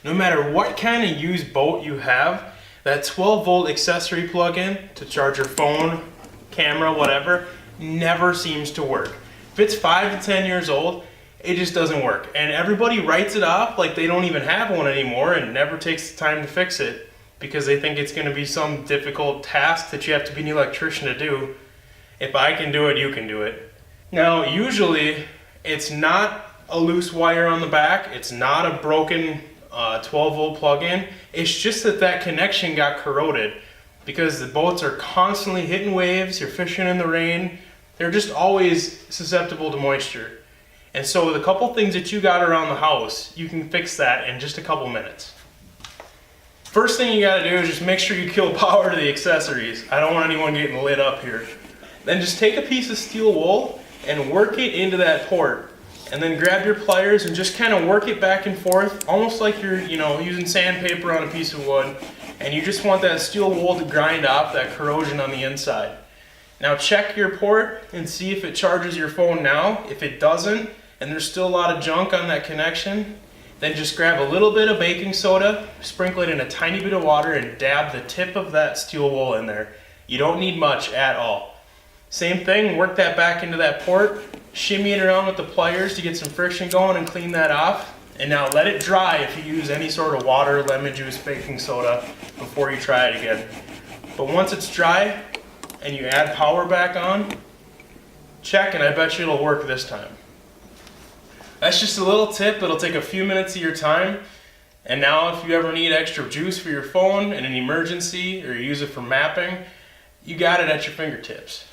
no matter what kind of used boat you have, that 12-volt accessory plug-in to charge your phone, camera, whatever, never seems to work. If it's 5 to 10 years old, it just doesn't work. And everybody writes it off like they don't even have one anymore and never takes the time to fix it because they think it's going to be some difficult task that you have to be an electrician to do. If I can do it, you can do it. Now, usually, it's not a loose wire on the back. It's not a broken 12-volt plug-in. It's just that connection got corroded because the boats are constantly hitting waves. You're fishing in the rain. They're just always susceptible to moisture. And so with a couple things that you got around the house, you can fix that in just a couple minutes. First thing you got to do is just make sure you kill power to the accessories. I don't want anyone getting lit up here. Then just take a piece of steel wool and work it into that port. And then grab your pliers and just kind of work it back and forth, almost like you're, using sandpaper on a piece of wood. And you just want that steel wool to grind off that corrosion on the inside. Now check your port and see if it charges your phone now. If it doesn't, and there's still a lot of junk on that connection, then just grab a little bit of baking soda, sprinkle it in a tiny bit of water, and dab the tip of that steel wool in there. You don't need much at all. Same thing, work that back into that port, shimmy it around with the pliers to get some friction going and clean that off. And now let it dry if you use any sort of water, lemon juice, baking soda before you try it again. But once it's dry and you add power back on, check and I bet you it'll work this time. That's just a little tip. It'll take a few minutes of your time. And now if you ever need extra juice for your phone in an emergency or you use it for mapping, you got it at your fingertips.